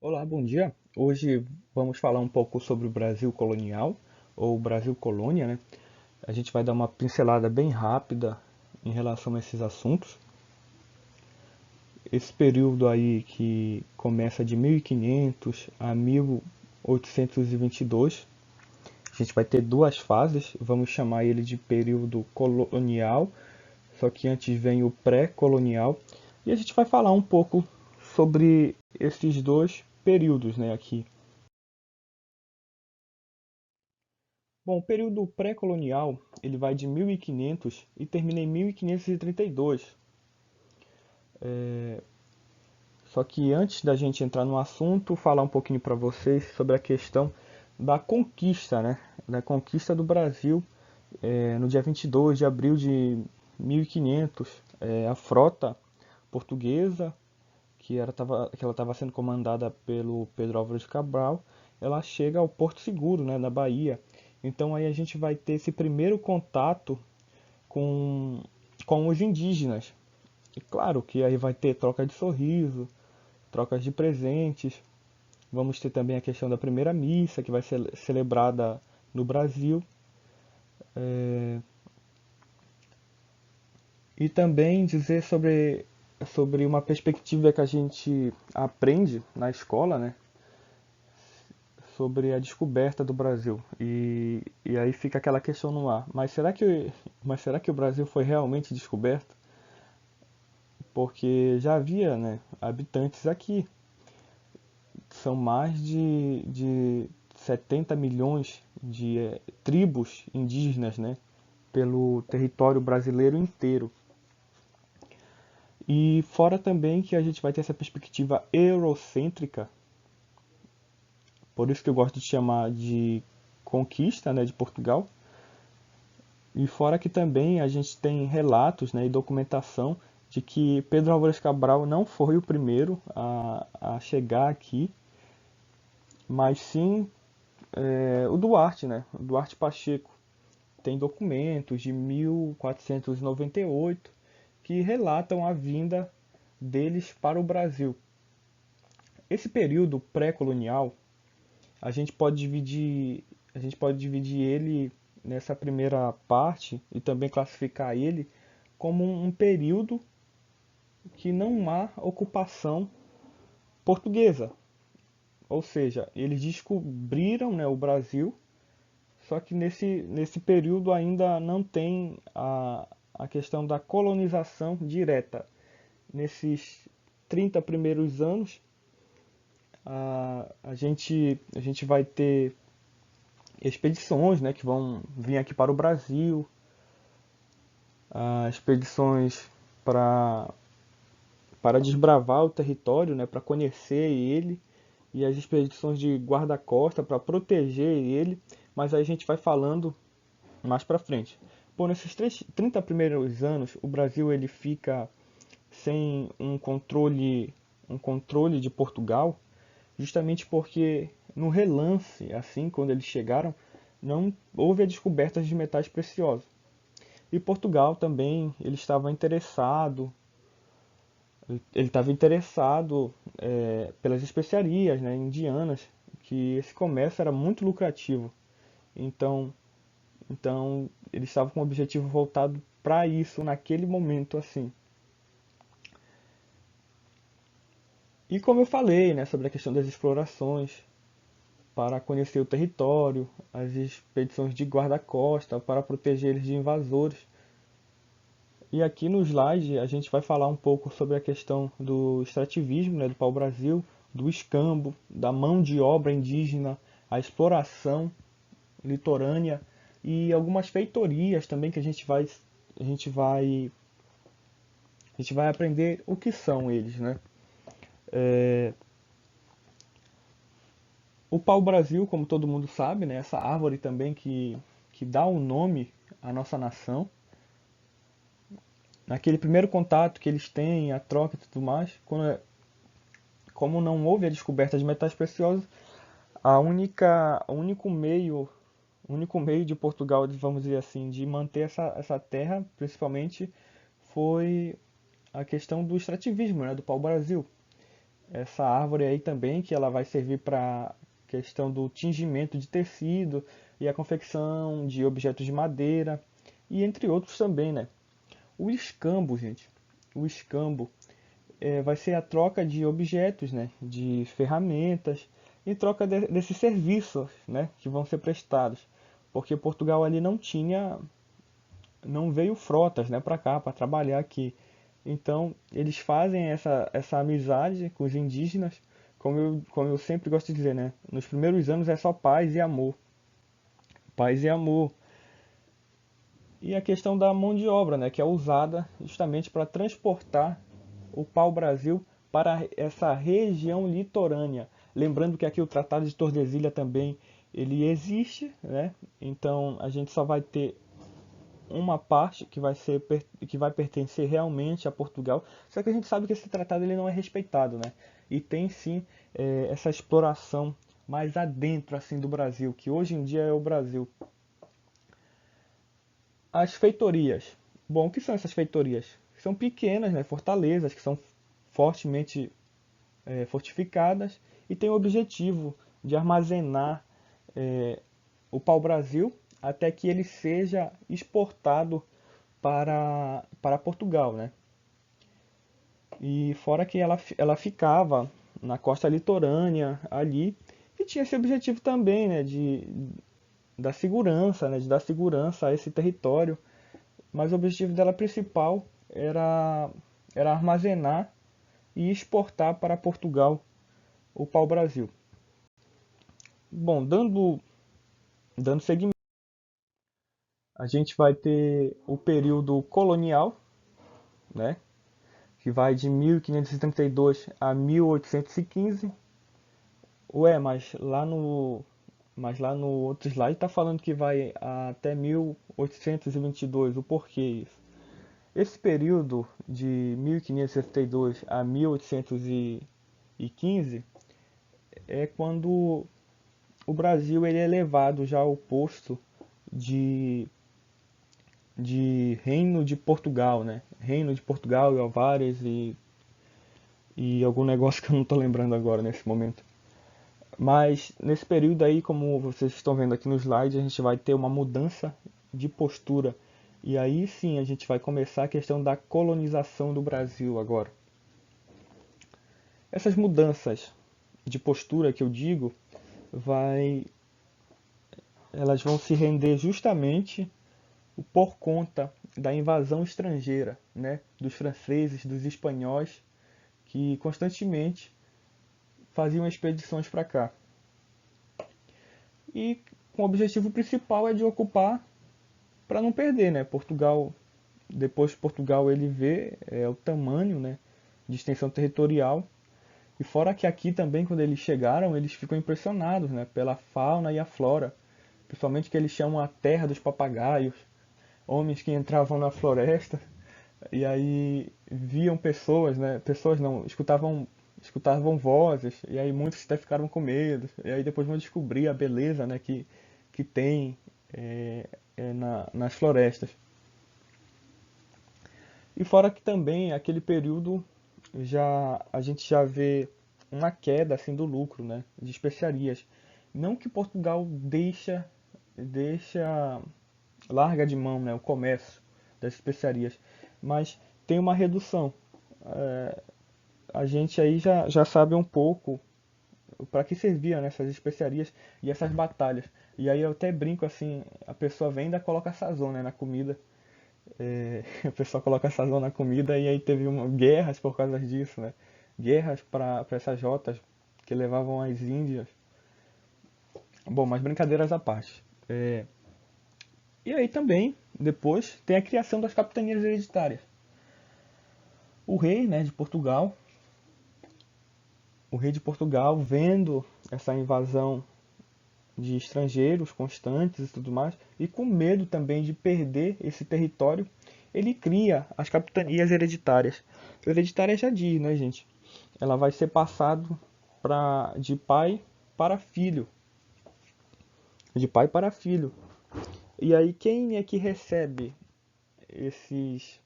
Olá, bom dia. Hoje vamos falar um pouco sobre o Brasil colonial, ou Brasil colônia, né? A gente vai dar uma pincelada bem rápida em relação a esses assuntos. Esse período aí que começa de 1500 a 1822, a gente vai ter duas fases, vamos chamar ele de período colonial, só que antes vem o pré-colonial, e a gente vai falar um pouco sobre esses dois períodos, né, aqui. Bom, o período pré-colonial, ele vai de 1500 e termina em 1532. Só que antes da gente entrar no assunto, falar um pouquinho para vocês sobre a questão da conquista, né? Da conquista do Brasil, no dia 22 de abril de 1500, a frota portuguesa, que ela estava sendo comandada pelo Pedro Álvares de Cabral, ela chega ao Porto Seguro, né, na Bahia. Então aí a gente vai ter esse primeiro contato com, com os indígenas. E claro que aí vai ter troca de sorriso, trocas de presentes. Vamos ter também a questão da primeira missa, que vai ser celebrada no Brasil. E também dizer sobre uma perspectiva que a gente aprende na escola, né? Sobre a descoberta do Brasil. E aí fica aquela questão no ar. Mas será que o Brasil foi realmente descoberto? Porque já havia, né, habitantes aqui. São mais de 70 milhões de tribos indígenas, né, pelo território brasileiro inteiro. E fora também que a gente vai ter essa perspectiva eurocêntrica, por isso que eu gosto de chamar de conquista, né, de Portugal. E fora que também a gente tem relatos, né, e documentação de que Pedro Álvares Cabral não foi o primeiro a chegar aqui, mas sim o Duarte, né? O Duarte Pacheco. Tem documentos de 1498 que relatam a vinda deles para o Brasil. Esse período pré-colonial, a gente pode dividir, a gente pode dividir ele nessa primeira parte e também classificar ele como um período que não há ocupação portuguesa. Ou seja, eles descobriram, né, o Brasil. Só que nesse período ainda não tem a questão da colonização direta. Nesses 30 primeiros anos, a gente vai ter expedições, né, que vão vir aqui para o Brasil, expedições para, para desbravar o território, né, para conhecer ele, e as expedições de guarda-costa para proteger ele, mas aí a gente vai falando mais para frente. Bom, nesses 30 primeiros anos, o Brasil ele fica sem um controle de Portugal, justamente porque no relance, assim, quando eles chegaram, não houve a descoberta de metais preciosos. E Portugal também, ele estava interessado pelas especiarias, né, indianas, que esse comércio era muito lucrativo. Então, Então, eles estavam com o objetivo voltado para isso naquele momento assim. E como eu falei, né, sobre a questão das explorações para conhecer o território, as expedições de guarda-costa para proteger eles de invasores. E aqui no slide a gente vai falar um pouco sobre a questão do extrativismo, né, do pau-brasil, do escambo, da mão de obra indígena, a exploração litorânea e algumas feitorias também que a gente vai a gente vai aprender o que são eles, né? O pau-brasil, como todo mundo sabe, né? Essa árvore também que dá o nome à nossa nação. Naquele primeiro contato que eles têm, a troca e tudo mais, como não houve a descoberta de metais preciosos, o único meio de Portugal, vamos dizer assim, de manter essa terra, principalmente, foi a questão do extrativismo, né, do pau-brasil. essa árvore aí também, que ela vai servir para questão do tingimento de tecido e a confecção de objetos de madeira e entre outros também, né? O escambo, gente, o escambo vai ser a troca de objetos, né? De ferramentas em troca desses serviços, né? Que vão ser prestados, porque Portugal ali não veio frotas, né? Para cá, para trabalhar aqui. Então, eles fazem essa amizade com os indígenas, como eu sempre gosto de dizer, né? Nos primeiros anos é só paz e amor. Paz e amor. E a questão da mão de obra, né? Que é usada justamente para transportar o pau-brasil para essa região litorânea. Lembrando que aqui o Tratado de Tordesilhas também ele existe, né? Então a gente só vai ter uma parte que vai pertencer realmente a Portugal. Só que a gente sabe que esse tratado ele não é respeitado, né? E tem sim essa exploração mais adentro assim do Brasil, que hoje em dia é o Brasil. As feitorias. Bom, o que são essas feitorias? São pequenas, né, fortalezas que são fortemente fortificadas e têm o objetivo de armazenar o pau-brasil até que ele seja exportado para Portugal, né? E fora que ela ficava na costa litorânea ali e tinha esse objetivo também, né, da segurança, né, de dar segurança a esse território, mas o objetivo dela principal era armazenar e exportar para Portugal o pau-brasil. Bom, dando seguimento, a gente vai ter o período colonial, né, que vai de 1532 a 1815. Ué, mas lá no outro slide está falando que vai até 1822. O porquê isso? Esse período de 1562 a 1815 é quando o Brasil ele é levado já ao posto de, de Reino de Portugal, né? Reino de Portugal e Alvares e algum negócio que eu não estou lembrando agora nesse momento. Mas nesse período aí, como vocês estão vendo aqui no slide, a gente vai ter uma mudança de postura. E aí sim a gente vai começar a questão da colonização do Brasil agora. Essas mudanças de postura que eu digo, vai, elas vão se render justamente por conta da invasão estrangeira, né, dos franceses, dos espanhóis, que constantemente faziam expedições para cá. E o objetivo principal é de ocupar para não perder, né? Portugal, depois Portugal ele vê o tamanho, né, de extensão territorial. E fora que aqui também, quando eles chegaram, eles ficam impressionados, né, pela fauna e a flora. Principalmente que eles chamam a terra dos papagaios. Homens que entravam na floresta e aí viam pessoas, né? Pessoas não, escutavam vozes, e aí muitos até ficaram com medo. E aí depois vão descobrir a beleza, né, que tem nas florestas. E fora que também aquele período a gente já vê uma queda assim do lucro, né, de especiarias. Não que Portugal deixa larga de mão, né, o comércio das especiarias, mas tem uma redução. A gente aí já sabe um pouco para que serviam essas especiarias e essas batalhas. E aí eu até brinco assim, a pessoa vem e ainda coloca sazon, né, na comida. A pessoa coloca sazon na comida e aí teve guerras por causa disso, né? Guerras para essas rotas que levavam as Índias. Bom, mas brincadeiras à parte. E aí também, depois, tem a criação das capitanias hereditárias. O rei, né, de Portugal, o rei de Portugal, vendo essa invasão de estrangeiros constantes e tudo mais, e com medo também de perder esse território, ele cria as capitanias hereditárias. Hereditária já diz, né, gente? Ela vai ser passado de pai para filho, de pai para filho. E aí quem é que recebe esses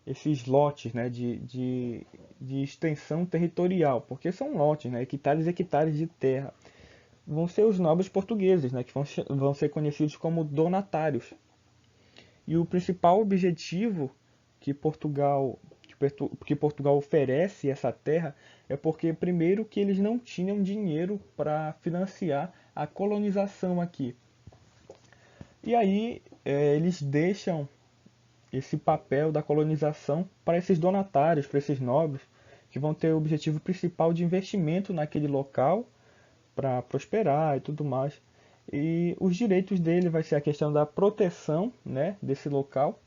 esses lotes, né, de extensão territorial, porque são lotes, né, hectares e hectares de terra. Vão ser os nobres portugueses, né, que vão ser conhecidos como donatários. E o principal objetivo que Portugal oferece essa terra é porque, primeiro, que eles não tinham dinheiro para financiar a colonização aqui. E aí eles deixam esse papel da colonização para esses donatários, para esses nobres, que vão ter o objetivo principal de investimento naquele local para prosperar e tudo mais. E os direitos dele vai ser a questão da proteção, né, desse local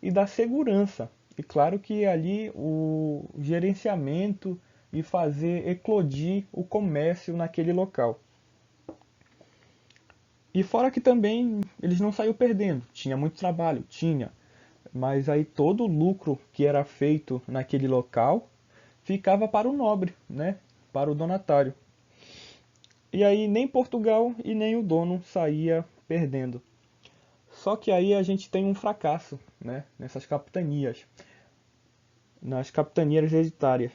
e da segurança. E claro que ali o gerenciamento e fazer eclodir o comércio naquele local. E fora que também eles não saíram perdendo, tinha muito trabalho, tinha, mas aí todo o lucro que era feito naquele local ficava para o nobre, né, para o donatário. E aí nem Portugal e nem o dono saía perdendo. Só que aí a gente tem um fracasso, né, nessas capitanias, nas capitanias hereditárias.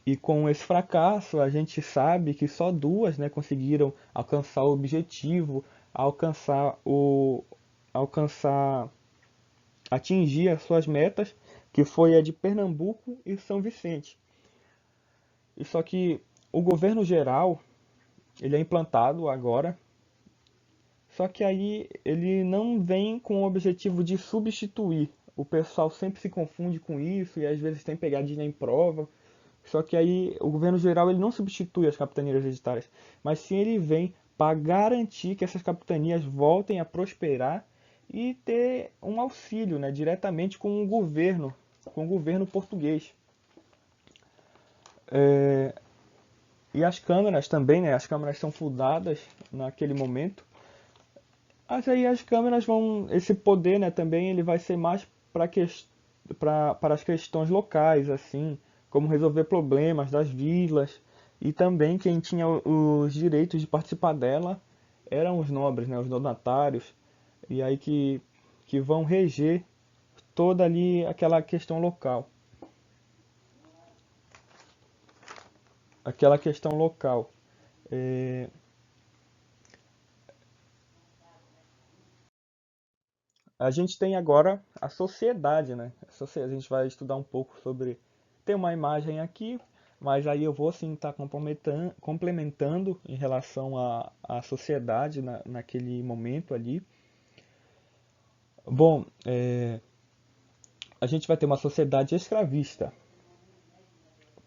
E com esse fracasso, a gente sabe que só duas, né, conseguiram alcançar o objetivo, alcançar o alcançar atingir as suas metas, que foi a de Pernambuco e São Vicente. E só que o governo geral, ele é implantado agora, só que aí ele não vem com o objetivo de substituir. O pessoal sempre se confunde com isso e às vezes tem pegadinha em prova. Só que aí o governo geral ele não substitui as capitanias hereditárias, mas sim ele vem para garantir que essas capitanias voltem a prosperar e ter um auxílio, né, diretamente com o governo português. E as câmeras também, né, as câmeras são fundadas naquele momento. Mas aí as câmeras vão, esse poder, né, também ele vai ser mais para as questões locais, assim, como resolver problemas das vilas. E também quem tinha os direitos de participar dela eram os nobres, né, os donatários. E aí que vão reger toda ali aquela questão local. Aquela questão local. É, a gente tem agora a sociedade, né? A gente vai estudar um pouco sobre. Tem uma imagem aqui, mas aí eu vou sim estar complementando em relação à sociedade naquele momento ali. Bom, a gente vai ter uma sociedade escravista.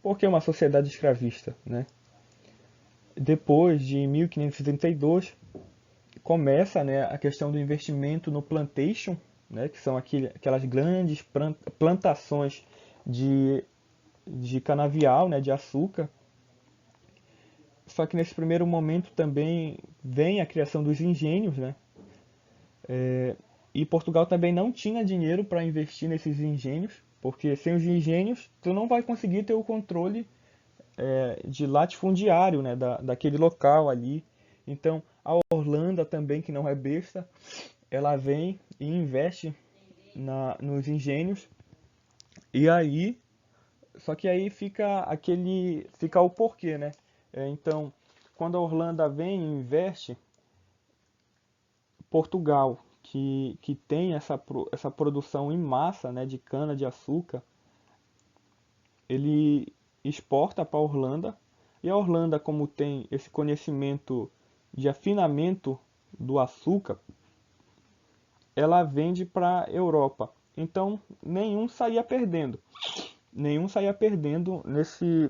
Por que uma sociedade escravista, né? Depois de 1532 começa, né, a questão do investimento no plantation, né, que são aquelas grandes plantações de, de canavial, né, de açúcar. Só que nesse primeiro momento também vem a criação dos engenhos, né? E Portugal também não tinha dinheiro para investir nesses engenhos, porque sem os engenhos tu não vai conseguir ter o controle de latifundiário, né, daquele local ali. Então a Orlando também, que não é besta, ela vem e investe nos engenhos. E aí, só que aí fica o porquê, né? Então, quando a Orlando vem e investe, Portugal, que tem essa produção em massa, né, de cana de açúcar, ele exporta para a Orlando. E a Orlando, como tem esse conhecimento de afinamento do açúcar, ela vende para a Europa. Então, nenhum saía perdendo nesse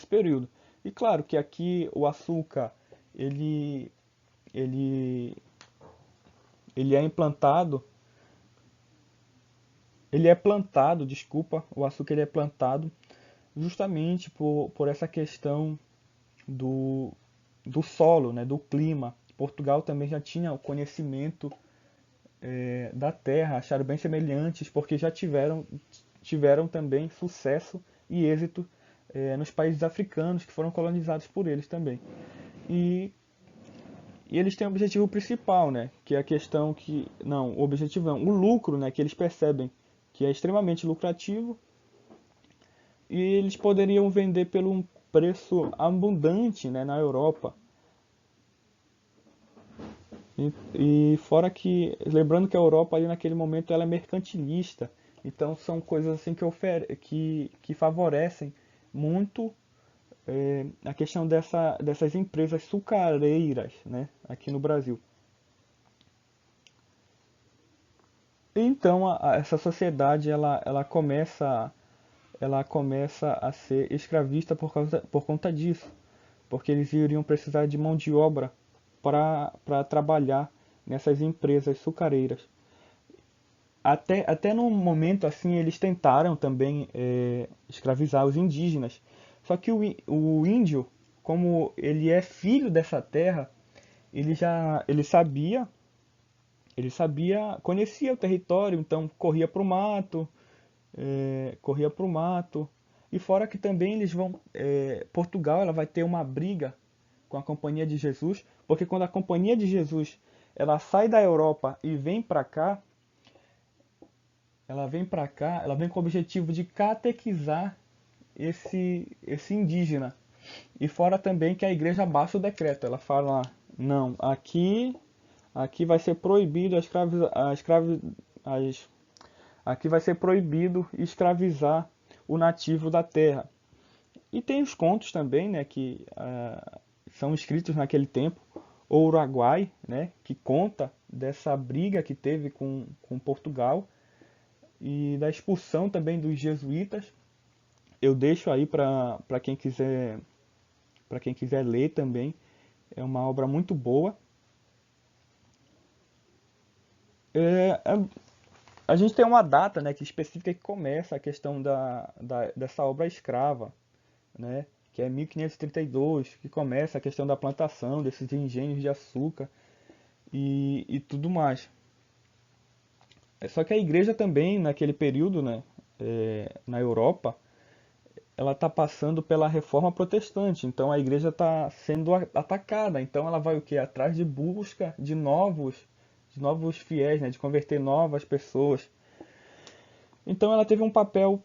período. E claro que aqui o açúcar ele, ele, ele é implantado, ele é plantado, desculpa, o açúcar ele é plantado justamente por essa questão do, do solo, né, do clima. Portugal também já tinha o conhecimento da terra, acharam bem semelhantes, porque já tiveram também sucesso e êxito nos países africanos que foram colonizados por eles também. E, e eles têm o objetivo principal, né, que é a questão que, não, o objetivo não, o lucro, né, que eles percebem que é extremamente lucrativo, e eles poderiam vender pelo um preço abundante, né, na Europa. E fora que, lembrando que a Europa ali naquele momento ela é mercantilista, então são coisas assim que favorecem muito a questão dessas empresas açucareiras, né, aqui no Brasil. Então essa sociedade ela começa a ser escravista por conta disso, porque eles iriam precisar de mão de obra para trabalhar nessas empresas açucareiras. Até no momento assim eles tentaram também escravizar os indígenas. Só que o índio, como ele é filho dessa terra, ele sabia, conhecia o território, então corria para o mato. E fora que também eles vão, Portugal ela vai ter uma briga com a Companhia de Jesus, porque quando a Companhia de Jesus ela sai da Europa e vem para cá, ela vem com o objetivo de catequizar esse indígena. E fora também que a igreja baixa o decreto, ela fala, não, aqui vai ser proibido aqui vai ser proibido escravizar o nativo da terra. E tem os contos também, né, que são escritos naquele tempo, o Uruguai, né, que conta dessa briga que teve com Portugal e da expulsão também dos jesuítas. Eu deixo aí para quem quiser ler também. É uma obra muito boa. É, a gente tem uma data, né, que específica que começa a questão dessa obra escrava, né, que é 1532, que começa a questão da plantação desses engenhos de açúcar e tudo mais. Só que a igreja também, naquele período, né, na Europa, ela está passando pela reforma protestante, então a igreja está sendo atacada, então ela vai o que? Atrás de busca de novos fiéis, né? De converter novas pessoas. Então ela teve um papel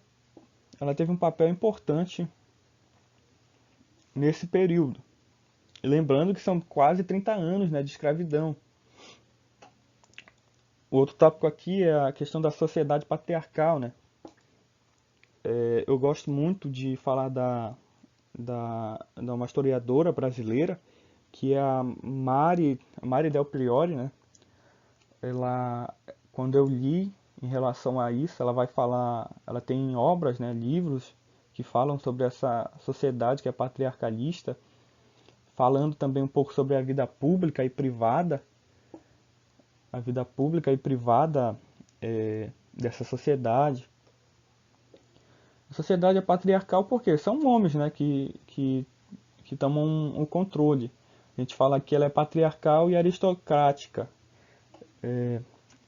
importante nesse período. E lembrando que são quase 30 anos, né, de escravidão. O outro tópico aqui é a questão da sociedade patriarcal, né? Eu gosto muito de falar da uma historiadora brasileira, que é a Mari Del Priori, né? Ela, quando eu li em relação a isso, ela vai falar, ela tem obras, né, livros que falam sobre essa sociedade que é patriarcalista, falando também um pouco sobre a vida pública e privada dessa sociedade. A sociedade é patriarcal porque são homens, né, que tomam o controle. A gente fala que ela é patriarcal e aristocrática.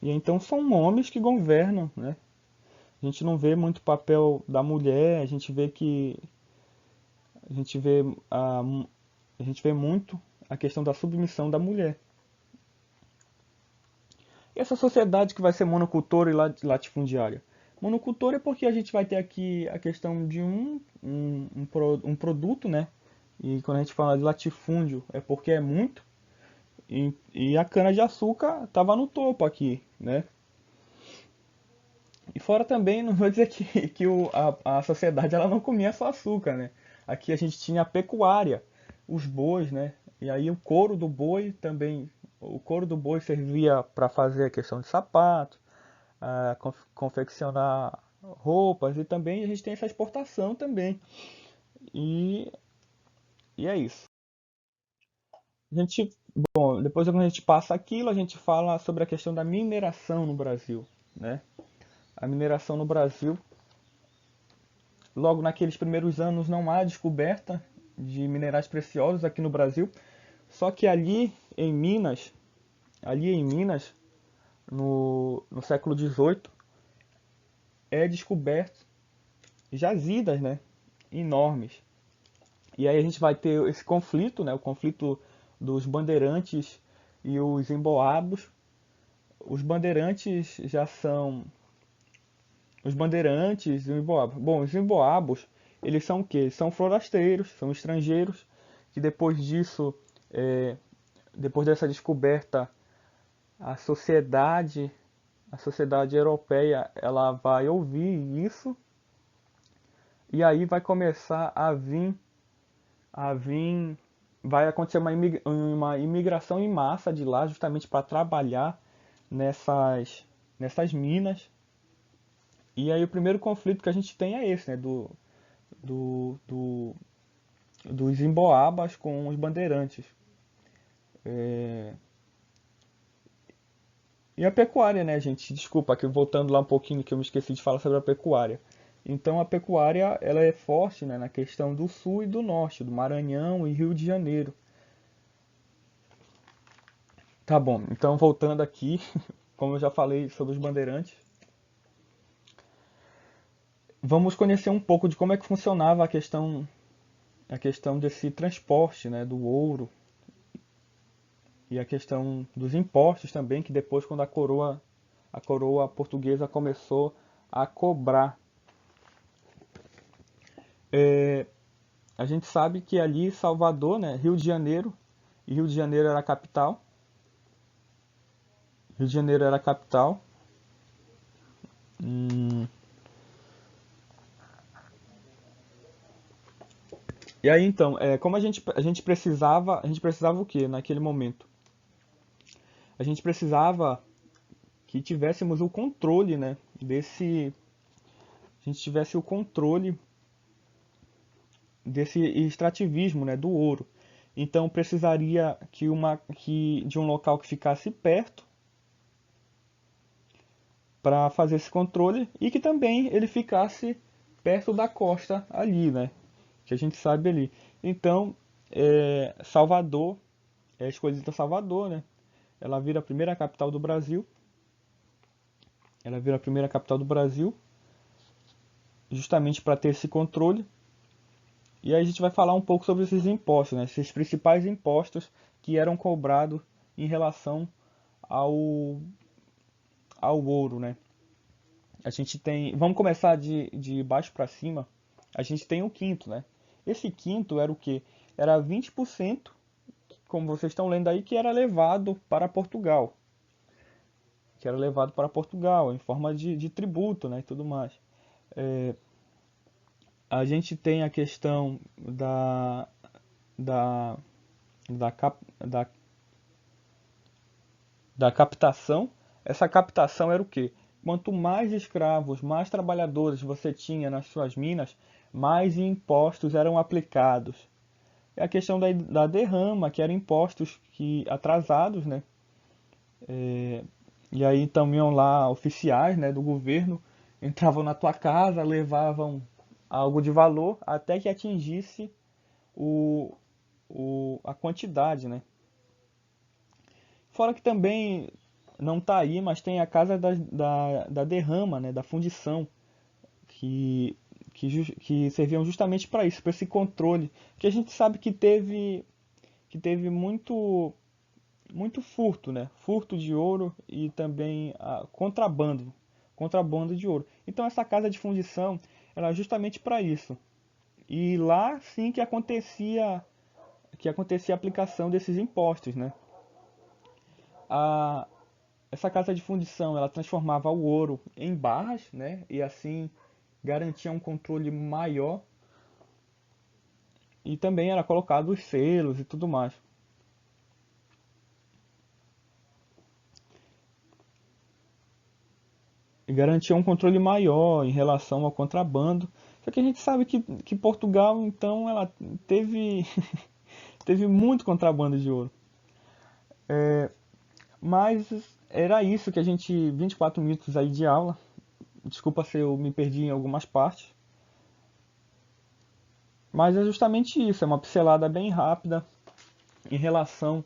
E então são homens que governam, né? A gente não vê muito papel da mulher, a gente vê a, a gente vê muito a questão da submissão da mulher. E essa sociedade que vai ser monocultora e latifundiária? Monocultora é porque a gente vai ter aqui a questão de um produto, né? E quando a gente fala de latifúndio é porque é muito. E a cana-de-açúcar estava no topo aqui, né? E fora também, não vou dizer que a sociedade ela não comia só açúcar, né? Aqui a gente tinha a pecuária, os bois, né? E aí o couro do boi servia para fazer a questão de sapatos, confeccionar roupas e também a gente tem essa exportação também. E, e é isso. A gente, bom, depois quando a gente passa aquilo, a gente fala sobre a questão da mineração no Brasil, né? A mineração no Brasil, logo naqueles primeiros anos não há descoberta de minerais preciosos aqui no Brasil, só que ali em Minas, no século XVIII, é descoberto jazidas, né, enormes. E aí a gente vai ter esse conflito, né, o conflito dos bandeirantes e os emboabos. Os bandeirantes os bandeirantes e os emboabas. Bom, os emboabos, eles são o quê? São forasteiros, são estrangeiros, que depois disso, é, depois dessa descoberta, a sociedade, a sociedade europeia, ela vai ouvir isso e aí vai começar a vir, vai acontecer uma imigração em massa de lá, justamente para trabalhar nessas minas. E aí o primeiro conflito que a gente tem é esse, né, do, do, dos emboabas com os bandeirantes. É, E a pecuária, né, gente? Desculpa, aqui voltando lá um pouquinho que eu me esqueci de falar sobre a pecuária. Então a pecuária, ela é forte, né, na questão do sul e do norte, do Maranhão e Rio de Janeiro. Tá bom, então voltando aqui, como eu já falei sobre os bandeirantes, vamos conhecer um pouco de como é que funcionava a questão desse transporte, né, do ouro e a questão dos impostos também, que depois quando a coroa portuguesa começou a cobrar. É, a gente sabe que ali Salvador, né, Rio de Janeiro, e Rio de Janeiro era a capital. Rio de Janeiro era a capital. Hum, E aí então, como a gente precisava o quê naquele momento? A gente precisava que tivéssemos o controle, né, a gente tivesse o controle desse extrativismo, né, do ouro. Então precisaria que de um local que ficasse perto para fazer esse controle e que também ele ficasse perto da costa ali, né? Que a gente sabe ali. Então, Salvador é escolhida Salvador, né? Ela vira a primeira capital do Brasil. Ela vira a primeira capital do Brasil, justamente para ter esse controle. E aí a gente vai falar um pouco sobre esses impostos, né? Esses principais impostos que eram cobrados em relação ao, ao ouro, né? A gente tem, vamos começar de baixo para cima. A gente tem o quinto, né? Esse quinto era o quê? Era 20%, como vocês estão lendo aí, que era levado para Portugal. Que era levado para Portugal em forma de tributo, né, e tudo mais. É, a gente tem a questão da, da, cap, da, da captação. Essa captação era o quê? Quanto mais escravos, mais trabalhadores você tinha nas suas minas, mais impostos eram aplicados. É a questão da derrama, que eram impostos que atrasados, né? E aí então iam lá oficiais, né, do governo, entravam na tua casa, levavam algo de valor até que atingisse o, a quantidade, né? Fora que também não está aí, mas tem a casa da derrama, né, da fundição, que, que serviam justamente para isso, para esse controle, que a gente sabe que teve muito furto, né? Furto de ouro e também contrabando de ouro. Então essa casa de fundição era justamente para isso. E lá sim que acontecia a aplicação desses impostos, né? A, essa casa de fundição ela transformava o ouro em barras, né? E assim garantia um controle maior e também era colocado os selos e tudo mais. E garantia um controle maior em relação ao contrabando. Só que a gente sabe que Portugal, então, ela teve, teve muito contrabando de ouro. Mas era isso que a gente, 24 minutos aí de aula. Desculpa se eu me perdi em algumas partes. Mas é justamente isso, é uma pincelada bem rápida em relação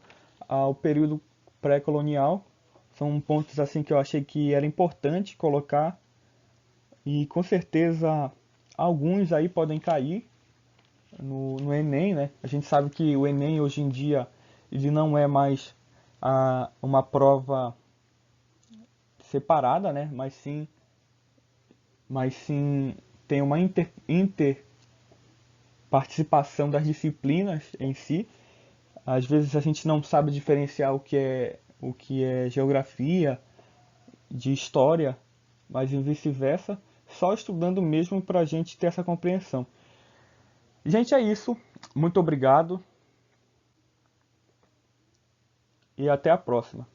ao período pré-colonial. São pontos assim que eu achei que era importante colocar e com certeza alguns aí podem cair no Enem, né? A gente sabe que o Enem hoje em dia ele não é mais uma prova separada, né? mas sim tem uma participação das disciplinas em si. Às vezes a gente não sabe diferenciar o que é geografia de história, mas e vice-versa, só estudando mesmo para a gente ter essa compreensão. Gente, é isso. Muito obrigado e até a próxima.